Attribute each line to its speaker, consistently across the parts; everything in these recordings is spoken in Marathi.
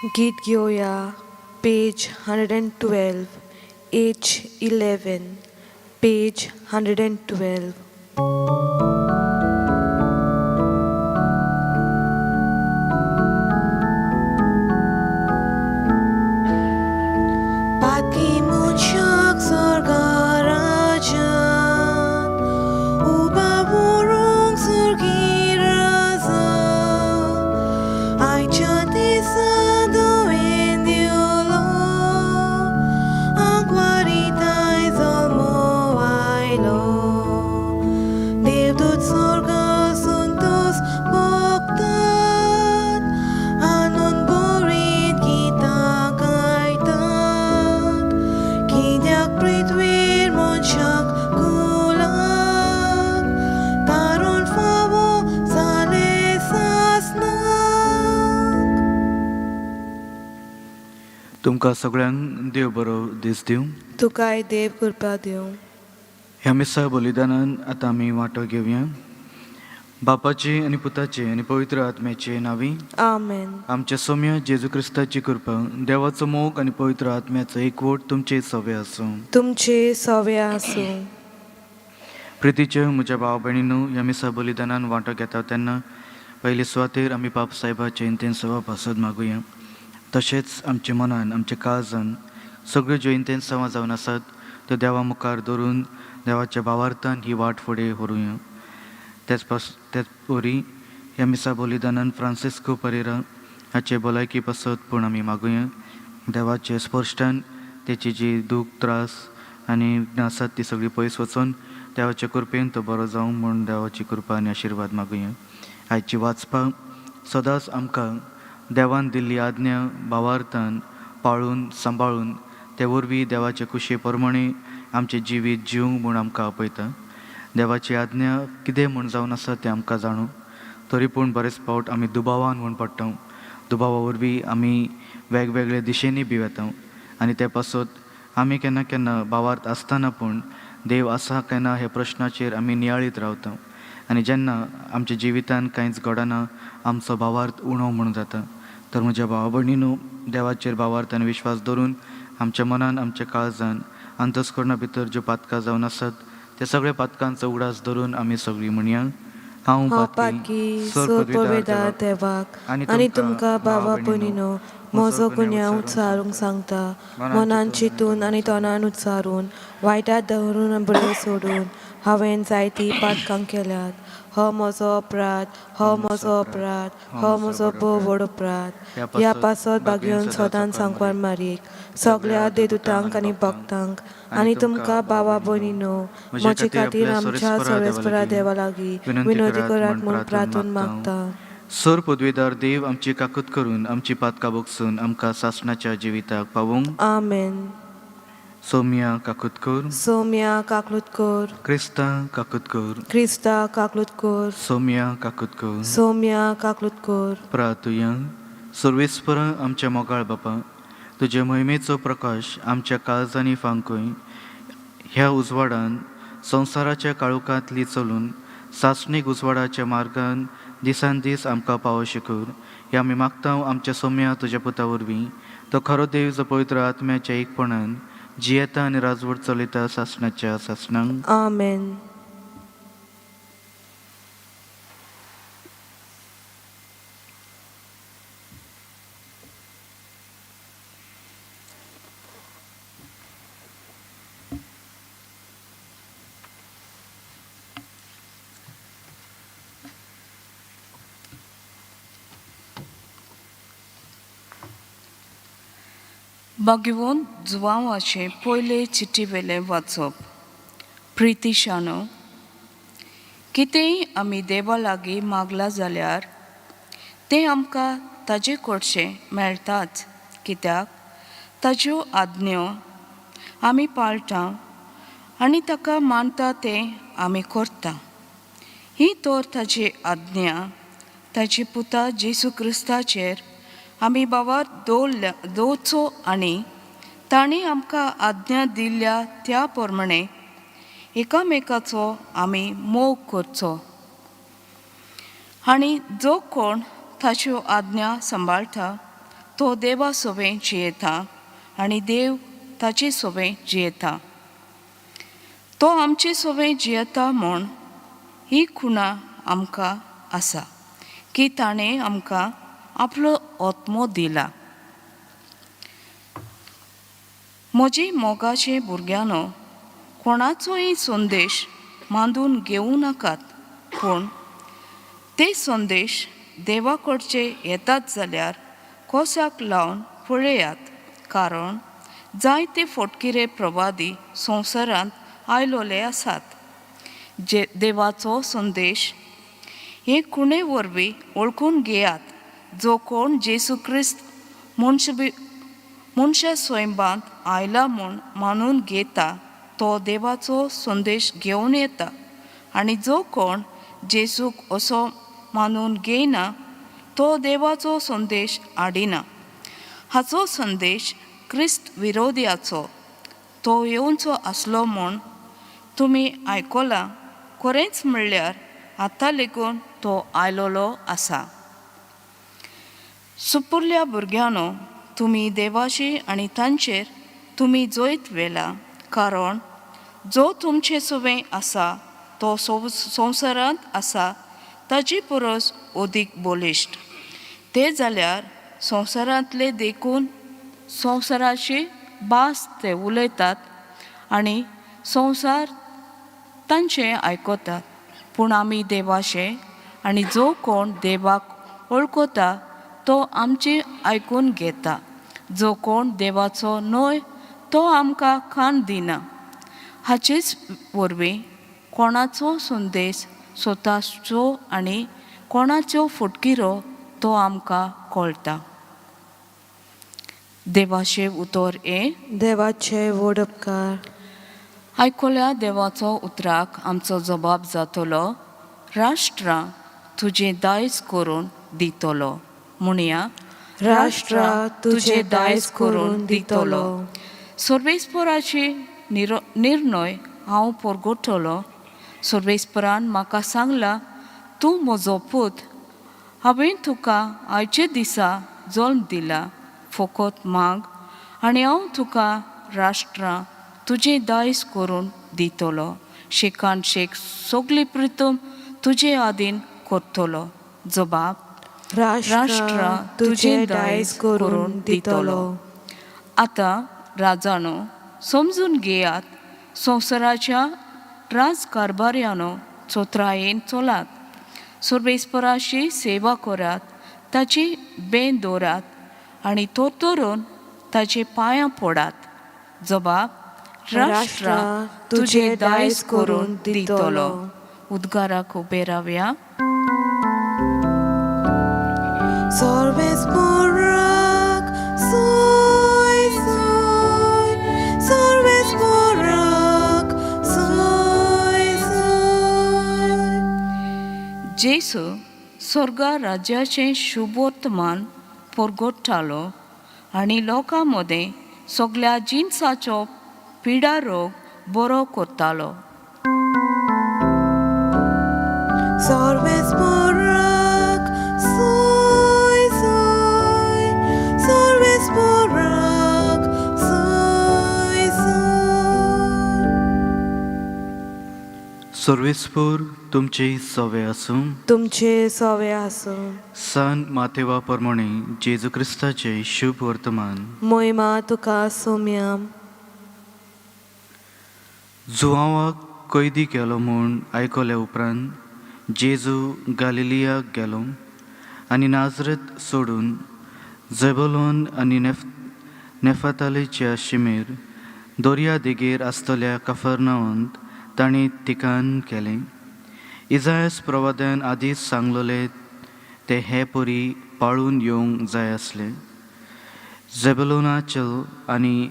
Speaker 1: गीत घेऊया पेज 112 H11 पेज 112.
Speaker 2: तुमकां सगळ्यांक देव बरो दीस दिवं.
Speaker 1: तुकाय देव कृपा दिवं.
Speaker 2: ह्या मिसा बलिदानान आतां आमी वांटो घेवया. बापाची आनी पुताची आनी पवित्र आत्म्याची नांवी.
Speaker 1: आमेन.
Speaker 2: आमच्या सौम्य जेजू क्रिस्ताची कृपा, देवाचो मोग आनी पवित्र आत्म्याचो एकवट तुमचे सवे आसूं.
Speaker 1: तुमचे सवे आसूं.
Speaker 2: प्रितीचे म्हज्या भाव भयणीनो, ह्या मिसा बलिदानान वांटो घेता तेन्ना पयले सुवातेर आमी बाप साहेबाचे इंतेन सवा पासत मागुया. तशेंच आमच्या मनान आमच्या काळजान सगळ्यो ज्यो इंतेन सवां जावन आसात त्यो देवा मुखार दवरून देवाच्या भावार्थान ही वाट फुडें व्हरूया. तेच वरी ह्या मिसा बलिदानान फ्रांसिस्को परेरा हाचे भलायकी पासत पूण आमी मागुया. देवाचे स्पर्शान तेची जी दूख त्रास आनी विघ्नां आसात ती सगळीं पयस वचून देवाच्या कृपेन तो बरो जावं म्हूण देवाची कृपा आनी आशिर्वाद मागुया. आयची वाचपाक सदांच आमकां देवान दिल्ली आज्ञा भावार्थान पाळून सांबाळून ते वरवीं देवाचे कुशे प्रमाणे आमचें जिवीत जिवंक म्हूण आमकां आपयता. देवाची आज्ञा कितें म्हूण जावन आसा तें आमकां जाणू, तरी पूण बरेच फावट आमी दुबावान म्हूण पडटा. दुबावा वरवीं आमी वेगवेगळे दिशेनी बी वेता आनी ते पासत आमी केन्ना केन्ना भावार्थ आसतना पूण देव आसा काय ना हे प्रश्नाचेर आमी नियाळीत रावता. आनी जेन्ना आमच्या जिवितान कांयच घडना आमचो भावार्थ उणो म्हूण जाता. तर म्हज्या भावा भयणीनो, देवाचेर भावार्थान विश्वास दवरून आमच्या मनान आमच्या काळजान अंतस्करणा भितर ज्यो पातकां जावन आसात त्या सगळ्या पातकांचो उगडास धरून आमी सगळीं म्हणया. हांव
Speaker 1: पातकी सोपवेदार देवाक आनी तुमकां भावा भयणीनो म्हजो गुन्यांव उच्चारूंक सांगता. मनान चिंतून आनी तोंडान उच्चारून वायटात धरून बरें सोडून हांवें जायतीं पातकां केल्यात. हो म्हजो अपराध, हो म्हजो अपराध, हो म्हजो भोव व्हड अपराध. ह्या पासत भाग्योन सदांच सांकवार मारीक सगळ्या देदूतांक आनी भक्तांक आनी तुमकां भावा भयणीनो म्हजे खातीर आमच्या सर्वेस्परा देवा लागीं विनोदी करात म्हूण प्रार्थना मागता.
Speaker 2: सर पदवीदार देव आमची काकूत करून आमची पातकां बोगसून आमकां सासणाच्या जिविताक पावूंक.
Speaker 1: आमेन.
Speaker 2: सौम्या काकूत कर.
Speaker 1: सौम्या काकलूत कर.
Speaker 2: क्रिस्ता काकूत कर.
Speaker 1: क्रिस्ता काकलूत कर.
Speaker 2: सौम्या काकूत कर.
Speaker 1: सौम्या काकलूत कर.
Speaker 2: प्रार्थुया. सर्वेस्परा आमच्या मोगाळ बापा, तुजे महिमेचो प्रकाश आमच्या काळजांनी फांकूय. ह्या उजवाडान संवसाराच्या काळोखांतली चलून सासणीक उजवाडाच्या मार्गान दिसान दीस आमकां पावोशी कर. हे आमी मागता आमच्या सौम्या तुज्या पुता वरवीं. तो खरो देव जो पवित्र आत्म्याच्या एकपणान जियेता आनी राजवट चलयता सासणाच्या सासणांक.
Speaker 1: आमेन.
Speaker 3: भगवंत जुवांवाचे पयले चिटी वेले वाचप. प्रिती शानो, कितेंय आमी देवा लागीं मागला जाल्यार तें आमकां ताजे कडचें मेळटाच, कित्याक ताज्यो आज्ञो आमी पाळटा आनी ताका मानता तें आमी करता. ही तर ताजी आज्ञा ताचे पुता जेसू क्रिस्ताचेर आमी भावार दवरचो आनी ताणें आमकां आज्ञा दिल्ल्या त्या प्रमाणे एकामेकाचो आमी मोग करचो. आनी जो कोण ताच्यो आज्ञा सांबाळटा तो देवा सोबे जियेता आनी देव ताचे सोबे जियेता. तो आमचे सोबे जियेता म्हूण ही खुणा आमकां आसा की ताणें आमकां आपलो आत्मो दिला. म्हजी मोगाचे भुरग्यानो, कोणाचोय संदेश मांडून घेवं नाकात, पूण ते संदेश देवा कडचे येतात जाल्यार कोसाक लावन पळयात. कारण जायते फटकिरे प्रवादी संवसारांत आयलोले आसात. देवाचो संदेश हे कुणे वरवीं ओळखून घेयात. जो कोण जेसू क्रिस्त मनशा स्वयंबांत आयला म्हूण मानून घेता तो देवाचो संदेश घेवन येता. आनी जो कोण जेसूक असो मानून घेयना तो देवाचो संदेश हाडिना. हाचो संदेश क्रिस्त विरोध्याचो तो येवचो आसलो म्हूण तुमी आयकलां. खरेंच म्हणल्यार आतां लेगून तो आयलोलो आसा. सुपुर्ल्या भुरग्यानो, तुमी देवाशी आनी तांचेर तुमी जोयत वेला. कारण जो तुमचे सोबे आसा तो संवसारांत आसा ताची परस अदीक बलिश्ट. ते जाल्यार संवसारांतले देखून संवसाराची भास ते उलयतात आनी संवसार तांचे आयकतात. पूण आमी देवाचे आनी जो कोण देवाक वळखता तो आमचे आयकून घेता. जो कोण देवाचो न्हय तो आमकां खाण दिना. हाचेच वरवीं कोणाचो संदेश स्वताचो आनी कोणाच्यो फटकिरो तो आमकां कळटा. देवाचे उतर
Speaker 1: देवाचे व्हड उपकार.
Speaker 3: आयकल्या देवाचो उतराक आमचो जबाब जातलो, राष्ट्रां तुजें दायज करून दितलो. म्हणया,
Speaker 1: राष्ट्रा तुझे दायज करून दितलो.
Speaker 3: सर्वेस्पराची निर्णय हांव परगटलो. सर्वेस्परान म्हाका सांगला, तूं म्हजो पूत. हांवें तुका आयचे दिसा जल्म दिला. फकत माग आनी हांव तुका राष्ट्रां तुजें दायज करून दितलो. शेकान शेक सगली प्रितम तुजे आदीन करतलो. जबाब, राष्ट्रां तुजें दायज करून दितलो. आतां राजानो, समजून घेयात. संवसाराच्या राजकारभार्यानो चोत्रायेन चलात. सर्वेस्पराची सेवा करात. ताची बेन दवरात आनी तोतरून ताचे पांयां पडात. जबाब, राष्ट्रां तुजें दायज करून दितलो. उद्गाराक उबे रावया.
Speaker 1: सर्वेस्पराक सोय सोय, सर्वेस्पराक सोय सोय.
Speaker 3: जेसू स्वर्गा राज्याचें शुभवर्तमान परगटतालो आनी लोकां मदें सगळ्या जिन्साचो पिडा रोग बरो करतालो.
Speaker 1: सर्वेस्पराक सोय सोय, सर्वेस्पराक सोय सोय.
Speaker 2: सर्वेस्पूर तुमचे सवे आसूं.
Speaker 1: तुमचे सवे आसूं.
Speaker 2: सान माथेवा प्रमाणे जेजू क्रिस्ताचे शुभ वर्तमान.
Speaker 1: मोहिमा तुका सोम्याम.
Speaker 2: जुआवाक कैदी केलो म्हूण आयकल्या उपरांत जेजू गालिलियाक गेलो आनी नाजरेत सोडून झेबुलून आनी नेफतालीच्या शिमेर दर्या देगेर आसतल्या कफरनावांत ताणें ठिकाण केलें. इजायास प्रवाद्यान आदींच सांगलोले ते हे परी पाळून येवंक जाय आसले. झेबुलूनाचो आनी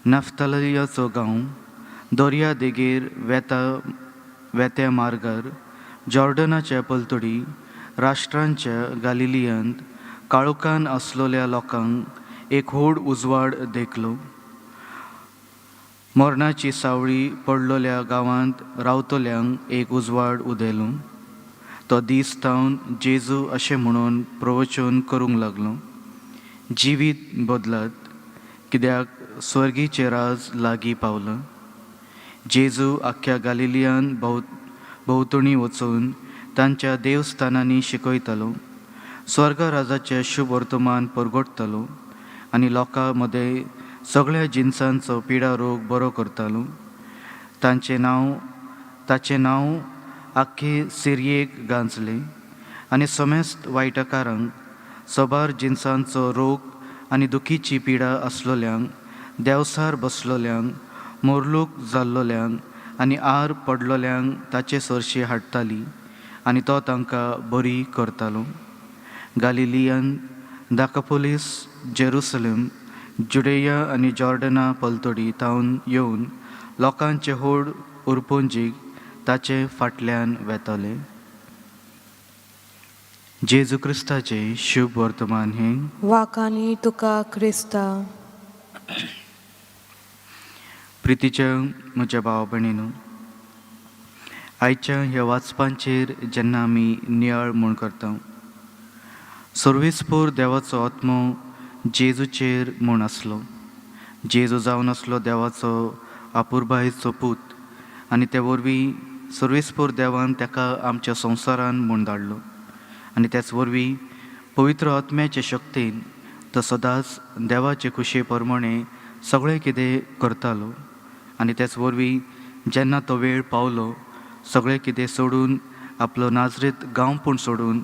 Speaker 2: नफ्तालियाचो गांव दर्या देगेर वेत्या मार्गार जॉर्डनाच्या पलतडी राष्ट्रांच्या गालिलियांत काळोखान आसलोल्या लोकांक एक व्हड उजवाड देखलो. मरणाची सावळी पडलोल्या गांवांत रावतल्यांक एक उजवाड उदेलो. तो दीस तावन जेजू अशें म्हणून प्रवचन करूंक लागलो. जिवीत बदलत कित्याक स्वर्गीचें राज लागीं पावलं. जेजू आख्ख्या गालिलियान भोंवतणी वचून तांच्या देवस्थानांनी शिकयतालो, स्वर्ग राजाचें शुभ वर्तमान परगटतालो आनी लोकां मदें सगळ्या जिन्सांचो पिडा रोग बरो करतालो. ताचें नांव आख्खे सिरियेक गांजलें आनी समेस्त वायटकारांक, सोबार जिन्सांचो रोग आनी दुखीची पिडा आसलोल्यांक, देंवसार बसलोल्यांक, मोरलूक जाल्लोल्यांक आनी आर पडलोल्यांक ताचे सरशी हाडटाली आनी तो तांकां बरी करतालो. गालिलियान, दाकापोलीस, जेरुसलेम, जुडेया आनी जॉर्डना पलतडी तावन येवन लोकांचे होड उरपुंजीक ताचे फाटल्यान वेताले. जेजू क्रिस्ताचे शुभ वर्तमान हे
Speaker 1: वाकानी तुका क्रिस्ता.
Speaker 2: प्रितीच्या म्हज्या भाव भयणीनो, आयच्या ह्या वाचपांचेर जेन्ना आमी नियाळ म्हूण करता, सर्वेस्पोर देवाचो आत्मो जेजूचेर म्हूण आसलो. जेजू जावन आसलो देवाचो आपुरबायेचो पूत आनी ते वरवीं सर्वेस्पोर देवान ताका आमच्या संवसारान म्हूण धाडलो आनी त्याच वरवीं पवित्र आत्म्याचे शक्तीन तो सदांच देवाचे खुशे प्रमाणे सगळें कितें करतालो. आनी त्याच वरवीं जेन्ना तो वेळ पावलो, सगळें कितें सोडून आपलो नाजरेत गांवपूण सोडून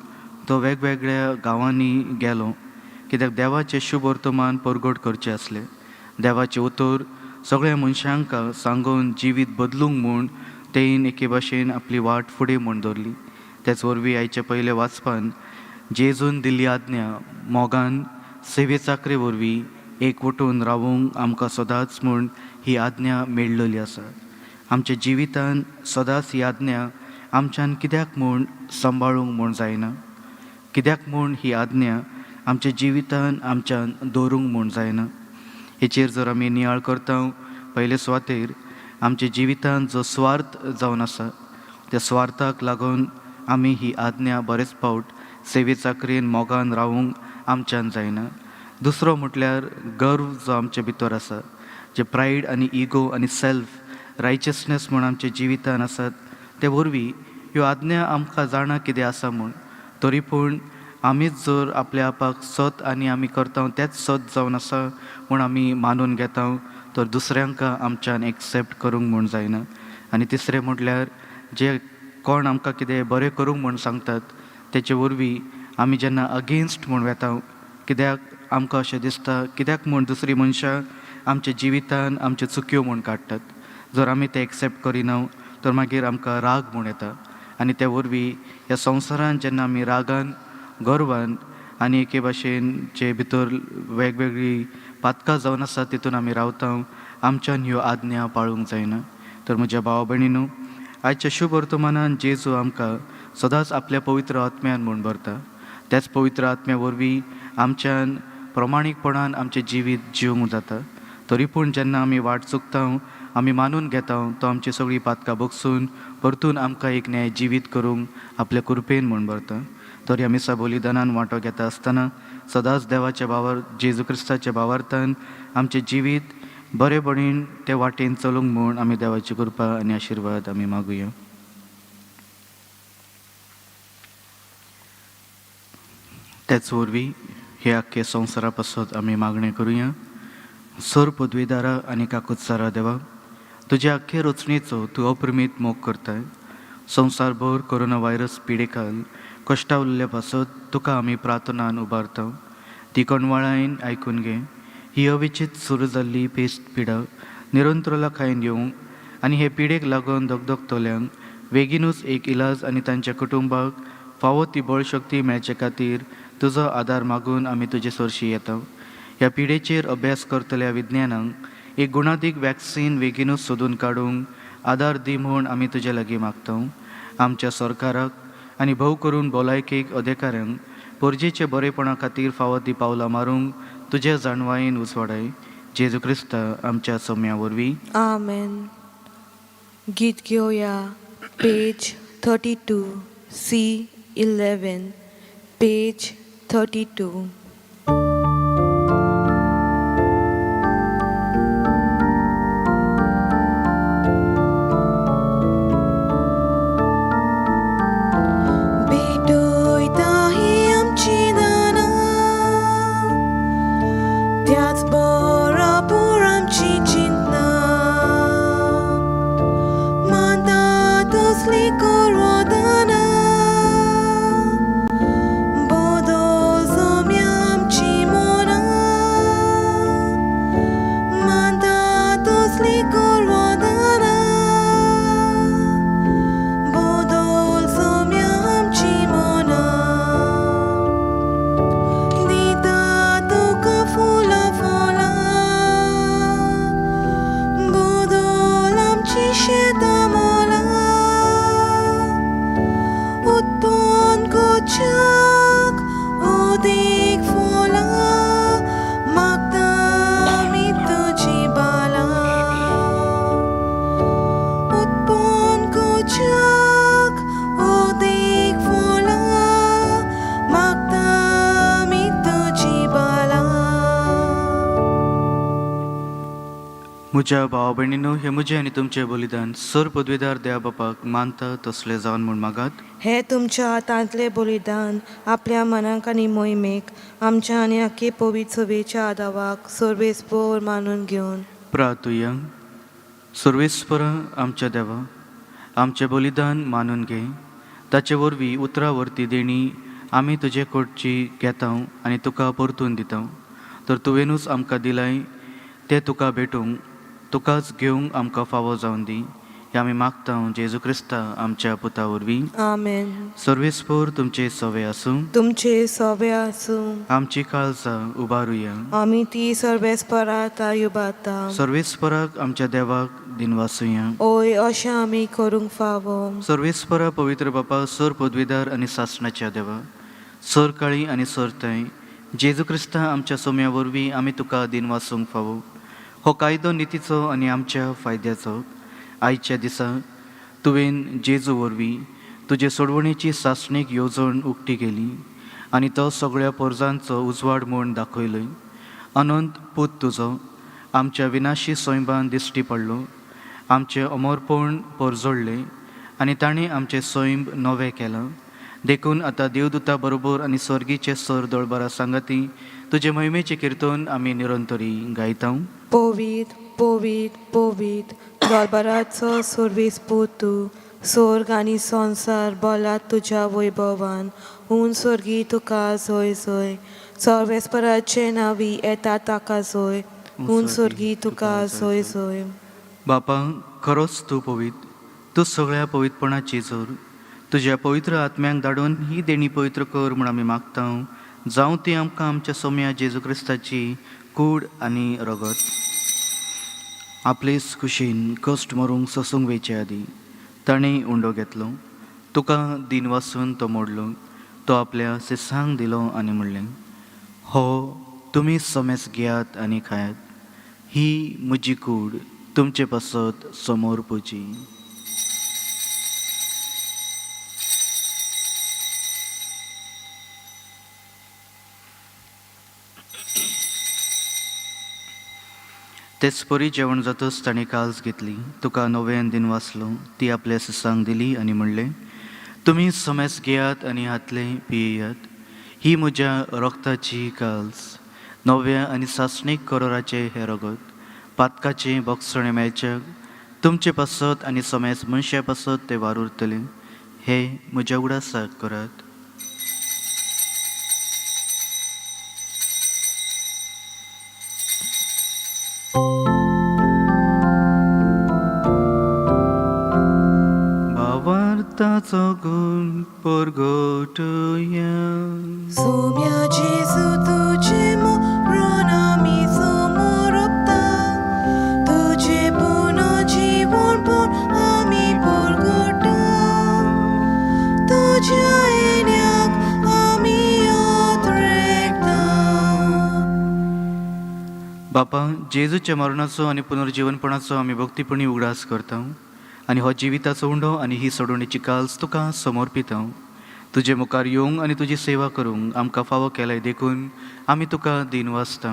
Speaker 2: तो वेगवेगळ्या गांवांनी गेलो, कित्याक देवाचें शुभ वर्तमान परगट करचें आसलें. देवाचें उतर सगळ्या मनशांक सांगून जिवीत बदलूंक म्हूण तेयीन एके भाशेन आपली वाट फुडें म्हूण दवरली. त्याच वरवीं आयच्या पयले वाचपान जेजून दिल्ली आज्ञा मोगान सेवे चाकरे वरवीं एकवटून रावूंक आमकां सदांच म्हूण ही आज्ञा मेळिल्ली आसा. आमच्या जिवितान सदांच ही आज्ञा आमच्यान कित्याक म्हूण सांबाळूंक म्हूण जायना, कित्याक म्हूण ही आज्ञा आमच्या जिवितान आमच्यान दवरूंक म्हूण जायना. हेचेर जर आमी नियाळ करता, पयले सुवातेर आमच्या जिवितान जो स्वार्थ जावन आसा, त्या स्वार्थाक लागून आमी ही आज्ञा बरेच फावट सेवे चाकरेन मोगान रावूंक आमच्यान जायना. दुसरो म्हटल्यार गर्व जो आमच्या भितर आसा, जे प्रायड आनी इगो आनी सेल्फ रायचसनेस म्हूण आमच्या जिवितान आसात, ते वरवीं ह्यो आज्ञा आमकां जाणा कितें आसा म्हूण, तरी पूण आमीच जर आपल्या आपाक सत आनी आमी करता तेच सत जावन आसा म्हूण आमी मानून घेता, तर दुसऱ्यांक आमच्यान एक्सेप्ट करूंक म्हूण जायना. आनी तिसरें म्हटल्यार जे कोण आमकां कितें बरें करूंक म्हूण सांगतात, तेचे वरवीं आमी जेन्ना अगेन्स्ट म्हूण वेता, कित्याक आमकां अशें दिसता कित्याक म्हूण दुसरीं मनशां आमच्या जिवितान आमच्यो चुक्यो म्हूण काडटात. जर आमी ते एक्सेप्ट करिना, तर मागीर आमकां राग म्हूण येता आनी ते वरवीं ह्या संवसारान जेन्ना आमी रागान, गर्वान आनी एके भाशेन जे भितर वेगवेगळी पातकां जावन आसा तितून आमी रावता, आमच्यान ह्यो आज्ञा पाळूंक जायना. तर म्हज्या भाव भयणीनो, आयच्या शुभ वर्तमानान जेजू आमकां सदांच आपल्या पवित्र आत्म्यान म्हूण भरता. त्याच पवित्र आत्म्या वरवीं आमच्यान प्रमाणीकपणान आमचें जिवीत जिवंक जाता. तरी पूण जेन्ना आमी वाट चुकता, आमी मानून घेता तो आमची सगळीं पातकां भोगसून परतून आमकां एक न्याय जिवीत करूंक आपल्या कृपेन म्हूण भरता. तर ह्या मिसा बलिदानान वांटो घेता आसतना सदांच देवाच्या जेजू क्रिस्ताच्या भावार्थान आमचें जिवीत बरेपणीन ते वाटेन चलूंक म्हूण आमी देवाची कृपा आनी आशिर्वाद आमी मागुया. त्याच वरवीं हे आख्खे संवसारा पासत आमी मागणें करुया. सर पदवीदारा आनी काकुत्सारा देवा, तुज्या आख्खे रचणेचो तूं अप्रमीत मोग करताय. संवसारभर कोरोना व्हायरस पिडेकाल कश्टा उरल्या पासत तुका आमी प्रार्थनान उबारता. ती कणवाळायन आयकून घे. ही अविचित सुरू जाल्ली पेस्त पिडा निरंतरला खायन येवंक आनी हे पिडेक लागून दगदगतल्यांक बेगीनूच एक इलाज आनी तांच्या कुटुंबाक फावो ती बळशक्ती मेळचे खातीर तुजो आदार मागून आमी तुजे सरशी येता. ह्या पिडेचेर अभ्यास करतल्या विज्ञानांक एक गुणादीक वॅक्सीन बेगीनूच सोदून काडूंक आदार दी म्हूण आमी तुजे लागीं मागता. आमच्या सरकाराक आनी भोव करून भलायकेक अधिकाऱ्यांक परजेच्या बरेपणा खातीर फावो ती पावलां मारूंक तुज्या जाणवायेन उजवाडाय. जेजू क्रिस्ता आमच्या सौम्या वरवीं.
Speaker 1: आमेन. गीत घेवया. Page 32 C11 page 32. तसली करवदना बदल जम्या आमची मना मानता तसली करवदना बदल जम्या आमची मना दिता तुका फुलां फळां बदल आमची शेतां मोलां उत्पन्न कोच्याक अदीक फळां मागता आमी तुजी बालां उत्पन्न कोच्याक अदीक फळां मागता आमी तुजी बालां
Speaker 2: म्हज्या भावा भयणीनो, हे म्हजें आनी तुमचें बलिदान सर पदवीदार देवा बापाक मानता तसलें जावन म्हूण मागात.
Speaker 1: हे तुमच्या हातांतले बलिदान आपल्या मनाक आनी मोहिमेक आमच्या आनी आख्खे पवित्र सभेच्या आदावाक सर्वेस्पर मानून घेवन
Speaker 2: प्रार्थुया. सर्वेस्पर आमच्या देवा, आमचें बलिदान मानून घे. ताचे वरवीं उतरावर्ती देणी आमी तुजे कडची घेता आनी तुका परतून दिता. तर तुवेनूच आमकां दिलाय ते तुका भेटूंक, तुकाच घेवंक आमकां फावो जावन दी. हे आमी मागता जेजू क्रिस्ता आमच्या पुता वरवीं.
Speaker 1: आमेन.
Speaker 2: सर्वेस्पर तुमचे सवे आसूं.
Speaker 1: तुमचे सवे आसूं.
Speaker 2: आमची काळजां उबारुया.
Speaker 1: आमी ती सर्वेस्पराक उबारता.
Speaker 2: सर्वेस्पराक आमच्या देवाक दिनवासुया.
Speaker 1: ओय अशें आमी करूंक फावो.
Speaker 2: सर्वेस्परा पवित्र बापा, सर पदवीदार आनी सासणाच्या देवा, सर काळी आनी सरताय जेजू क्रिस्ता आमच्या सोम्या वरवीं आमी तुका दिन वासूंक फावो. हो कायदो नितीचो आनी आमच्या फायद्याचो. आयच्या दिसा तुवें जेजू वरवीं तुजे सोडवणेची सासणीक येवजण उक्ती केली आनी तो सगळ्या पोरजांचो उजवाड म्हूण दाखयलो. अनंत पूत तुजो आमच्या विनाशी सोयबान दिश्टी पडलो. आमचें अमरपण परजोडलें आनी ताणें आमचें सोयंब नवें केलां. देखून आतां देवदूता बरोबर आनी स्वर्गीचे सर दळबारा सांगाती तुजे महिमेचे किर्तन आमी निरंतरी गायता.
Speaker 1: पोवीत पोवीत पोवीत दरबाराचो सर्वेस्पर तूं. स्वर्ग आनी संसार बोलात तुज्या वैभवान. हून स्वर्गी तुका जय जय. सर्वेस्पराचे नांवी येता ताका जय. हून स्वर्गी तुका जय जय.
Speaker 2: बापा, खरोच तूं पवित. तूं सगळ्या पवित्रपणाची जोर. तुज्या पवित्र आत्म्यांक धाडून ही देणी पवित्र कर म्हूण आमी मागता. जावं ती आमकां आमच्या सोम्या जेजू क्रिस्ताची कूड आनी रगत. आपलेच कुशीन कश्ट मरूंक सोसूंक वयचे आदी ताणें उंडो घेतलो. तुका दिन वासून तो मोडलो. तो आपल्या सिसांक दिलो आनी म्हणलें, हो तुमी सोमेस घेयात आनी खायात. ही म्हजी कूड तुमचे पासत समोर पुजी. तेच परी जेवण जातच ताणें काल्स घेतली. तुका नवें दिन वाचलो. ती आपल्या सिसांक दिली आनी म्हणलें, तुमी सोमेस घेयात आनी हातले पियेयात. ही म्हज्या रक्ताची काल्स, नव्या आनी सासणीक करोराचें हें रगत. पातकाचें बोगसणें मेळच्याक तुमचे पासत आनी सोमेस मनशा पासत ते वार उरतलें. हे म्हज्या उडासाक करात. भावार्थाचो गुण परगटुया.
Speaker 1: सोम्या जेजू तुजे मरण आमी समोर ओंपता. तुजे पुनः जीवनपण आमी परगटा. तुज्या येण्याक आमी येता.
Speaker 2: बापा, जेजूच्या मरणाचो आनी पुनर्जीवनपणाचो आमी भक्तीपणी उगडास करता आनी हो जिविताचो उंडो आनी ही सोडवणेची काल्स तुका समर्पिता. तुजे मुखार येवंक आनी तुजी सेवा करूंक आमकां फावो केलाय देखून आमी तुका दिन वाचता.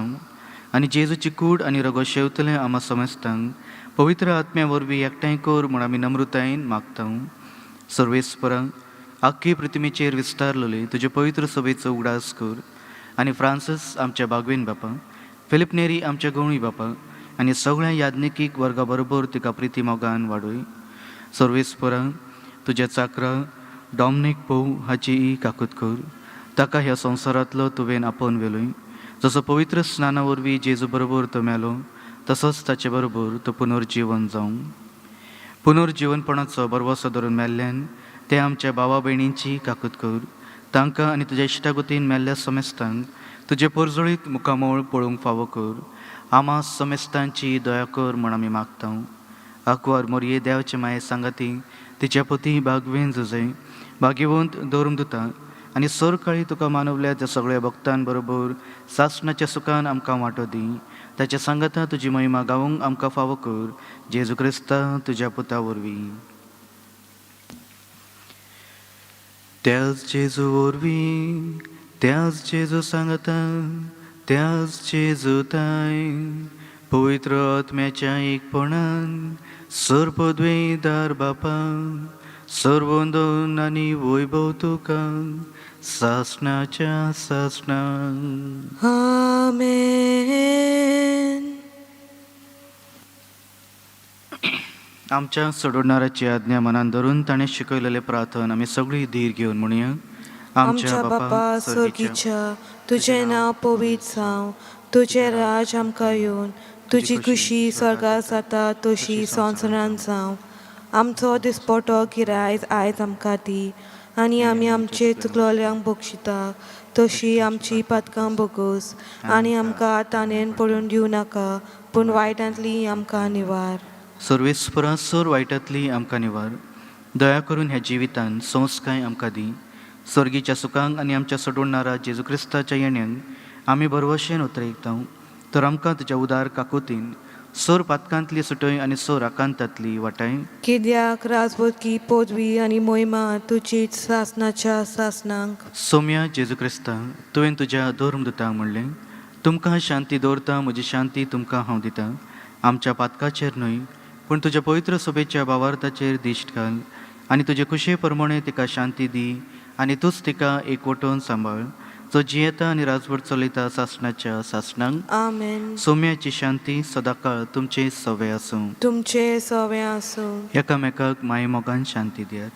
Speaker 2: आनी जेजूची कूड आनी रगत शेवतलें आमा समजतांक पवित्र आत्म्या वरवीं एकठांय कर म्हूण आमी नम्रतायेन मागता. सर्वेस्परा, आख्खी पृथ्वीचेर विस्तारलेले तुजे पवित्र सभेचो उगडास कर. आनी फ्रांसीस आमच्या बागवेन बापा, फिलिप नेरी आमच्या गवळी बापा आनी सगळ्या याज्ञिकीक वर्गा बरोबर तिका प्रिती मोगान वाडय. सर्वेस्परा, तुज्या चाकरा डॉमनीक पोव हाची काकूत कर. ताका ह्या संवसारांतलो तुवें आपोवन वेलोय. जसो पवित्र स्नाना वरवीं जेजू बरोबर तो मेलो तसोच ताचे बरोबर तो पुनर्जीवन जावं. पुनर्जीवनपणाचो बरवसो धरून मेल्ल्यान ते आमच्या भावा भयणींची काकूत कर. तांकां आनी तुज्या इश्टागतीन मेल्ल्या समेस्तांक तुजे परजळीत मुखामोळ पळोवंक फावो कर. आमा समेस्तांची दया कर म्हण आमी मागता. आंकवार मोरये देवाचे माये सांगाती तिच्या पती भागवेन झुजे भाग्यवंत धर्मदुता आनी सर काळी तुका मानवल्या त्या सगळ्या भक्तां बरोबर सासणाच्या सुखान आमकां वांटो दी. ताच्या सांगाता तुजी महिमा गावूंक आमकां फावो कर. जेजू क्रिस्ता तुज्या पुता वरवीं. त्याच जेजू वरवीं त्याच जेजू सांगाता त्याच जेजू ताय पवित्र आत्म्याच्या एकपणान सर्पद्वेदार बापा सर्वोंदोन आनी वैभव तुका सासणाच्या सासणांक.
Speaker 1: आमेन.
Speaker 2: आमच्या सोडवणाऱ्याची आज्ञा मनान धरून ताणें शिकयलेले प्रार्थना आमी सगळीं धीर घेवन म्हणया.
Speaker 1: आमच्या बापा सर्गीच्या तुझें नांव पवित्र जावं. तुझें राज आमकां येवन तुजी खुशी स्वर्गांत जाता तशी संवसारांत जावं. आमचो दिसपटो गिरायज आयज आमकां दी आनी आमी आमचे चुकलोल्यांक बक्षिता तशी आमची पातकां बोगोस आनी आमकां ताणेन पडून दिवं नाका पूण वायटांतली आमकां निवार.
Speaker 2: सर्वेस्परा सर वायटांतली आमकां निवार. दया करून ह्या जिवितान संस्काय आमकां दी. सर्गीच्या सुखांक आनी आमच्या सोडवणारा जेजू क्रिस्ताच्या येण्यान आमी बरवशेन उतरयता. तर आमकां तुज्या उदार काकुतीन सर पातकांतली सुटय आनी सर आकांतांतली वाटाय.
Speaker 1: किद्याक राजवटकी पदवी आनी मोहिमा तुजीच सासणाच्या सासणांक.
Speaker 2: सोम्या जेजू क्रिस्ता तुवें तुज्या धर्मदुतांक म्हणलें तुमकां शांती दवरता म्हजी शांती तुमकां हांव दितां. आमच्या पातकाचेर न्हय पूण तुज्या पवित्र सभेच्या भावार्थाचेर दिश्ट घाल आनी तुजे कुशे प्रमाणे तिका शांती दी आनी तूच तिका एकवटून सांबाळ जो जियेता आनी राजवट चलयता सासणाच्या सासणांक.
Speaker 1: आमेन.
Speaker 2: सोम्याची शांती सदाकाळ तुमचे सवे आसूं.
Speaker 1: तुमचे सवे आसूं.
Speaker 2: एकामेकाक माये मोगान शांती दियात.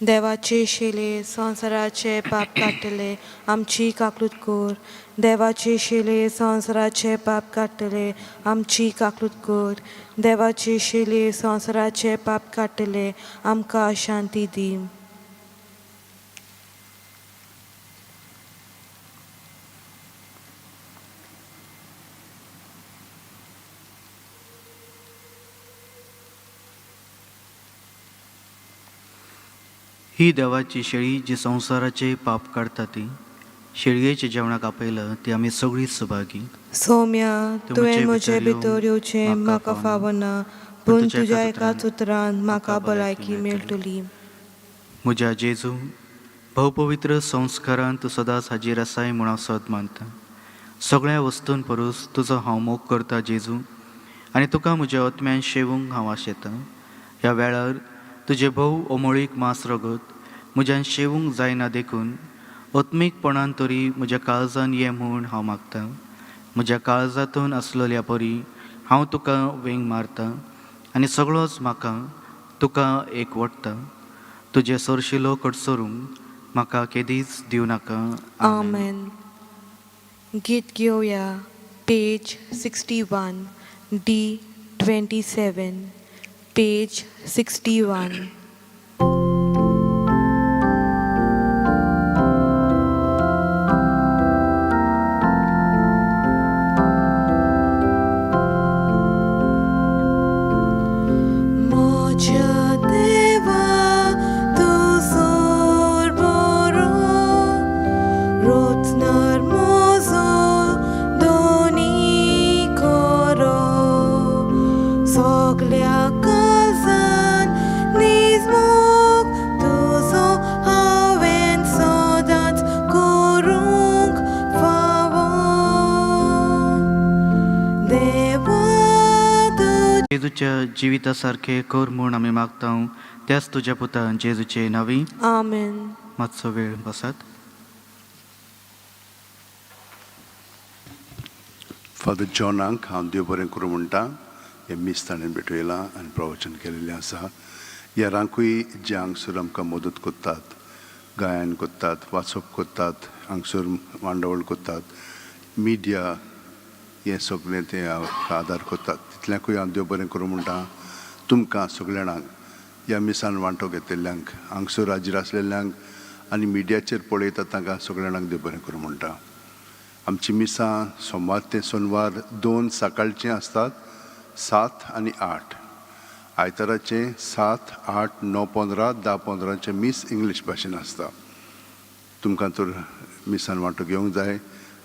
Speaker 1: देवाचे शेले संवसाराचे पाप काडटले आमची काकूत कर. देवाचे शेले संवसाराचे पाप काडटले आमची काकूत कर. देवाचे शेले संवसाराचे पाप काडटले आमकां शांती दी.
Speaker 2: ही देवाची शेळी जी संवसाराचे पाप काडटा ती शेळयेच्या जेवणाक आपयला ती आमी सगळीं सुभागी.
Speaker 1: सौम्या तुवें म्हजे भितर येवचें म्हाका फावना पूण तुज्या एकाच उतरान म्हाका भलायकी मेळटली.
Speaker 2: म्हज्या जेजू भवपवित्र संस्कारांत तूं सदांच हाजीर आसाय म्हूण हांव सत मानता. सगळ्या वस्तूंक परूस तुजो हांव मोग करता जेजू आनी तुका म्हज्या आत्म्यान शेवूंक हांव आशेतां. ह्या वेळार तुजे भोव ओमळीक मास रगत म्हज्यान शेवूंक जायना देखून ओत्मीकपणान तरी म्हज्या काळजान ये म्हूण हांव मागतां. म्हज्या काळजांतून आसलेल्या परी हांव तुका वेंग मारतां आनी सगळोच म्हाका तुका एकवटता. तुजे सरशिलो कडसरूंक म्हाका केदीच दिवं नाका.
Speaker 1: आमेन. गीत घेवया. Page 61 D27 page 61.
Speaker 2: जेजूच्या जिविता सारखे कर म्हूण आमी मागता. त्याच तुज्या पुतान जेजूचे नांवी.
Speaker 1: आमेन.
Speaker 2: मातसो वेळ बसात.
Speaker 4: फादर जॉनाक हांव देव बरें करूं म्हणटा. हे मीस ताणें भेटयलां आनी प्रवचन केलेलें आसा. हेरांकूय जे हांगसर आमकां मदत करतात, गायन करतात, वाचप करतात, हांगसर मांडवळ करतात, मिडिया हें सगळें ते आदार करतात. तितल्याकूय हांव देव बरें करूं म्हणटा. तुमकां सगळ्या जाणांक ह्या मिसान वांटो घेतिल्ल्यांक, हांगसर हाजीर आसलेल्यांक आनी मिडियाचेर पळयतात तांकां सगळ्या जाणांक देव बरें करूं म्हणटा. आमची मिसां सोमार ते सोनवार 2 सकाळचीं आसतात, 7 आनी 8. आयताराचे 7, 8, 9, 15, 10, 15चे मीस इंग्लीश भाशेन आसता. तुमकां तर मिसान वांटो घेवंक जाय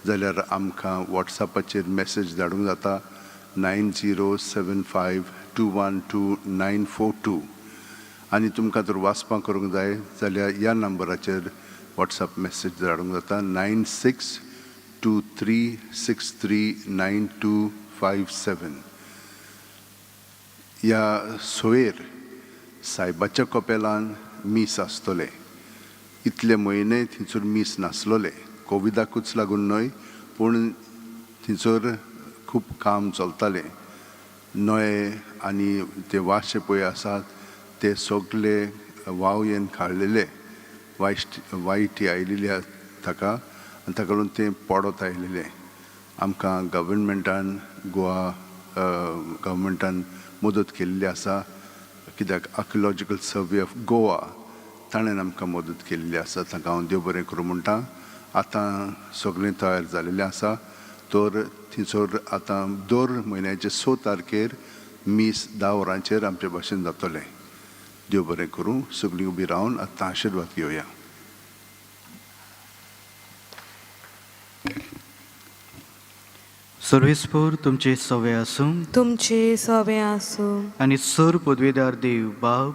Speaker 4: जाल्यार आमकां वॉट्सॅपाचेर मॅसेज धाडूंक जाता 9075212942 आनी तुमकां तर वाचपां करूंक जाय जाल्यार ह्या नंबराचेर वॉट्सॅप मॅसेज धाडूंक जाता 9623639257. ह्या सोयेर सायबाच्या कपेलान मीस आसतले. इतले म्हयने थंयसर मीस नासलोले, कोविडाकूच लागून न्हय पूण थंयसर खूब काम चलतालें. नोये आनी ते वाशे पळय आसात ते सगळे वावयेन काडलेले, वायटी आयिल्ली ताका आनी ताका लागून ते पडत आयिल्ले. आमकां गव्हर्मेंटान गोवा गव्हर्मेंटान मदत केल्ली आसा, कित्याक आर्कियोलॉजिकल सर्वे ऑफ गोवा ताणें आमकां मदत केल्ली आसा. ताका हांव देव बरें करूं म्हणटा. आतां सगळें तयार जालेलें आसा. तर थंयसर आतां दर म्हयन्याचे 6 तारखेर मीस 10 वरांचेर आमचे भाशेन जातलें. देव बरें करूं. सगळीं उबी रावन आतां आशिर्वाद घेवया.
Speaker 2: सर्वेस्पर तुमचे सवे आसूं
Speaker 1: तुमचे सवे आसूं
Speaker 2: आनी सर पदवेदार देव बाब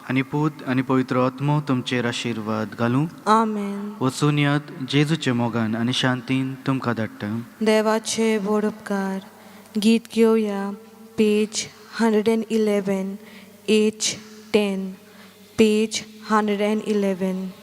Speaker 2: आनी पूत आनी पवित्र आत्मो तुमचेर आशिर्वाद घालूं.
Speaker 1: आमेन.
Speaker 2: वचून यात जेजूचे मोगान आनी शांतीन तुमकां धाडटा.
Speaker 1: देवाचे व्हड उपकार. गीत घेवया पेज 111 H10 पेज 111.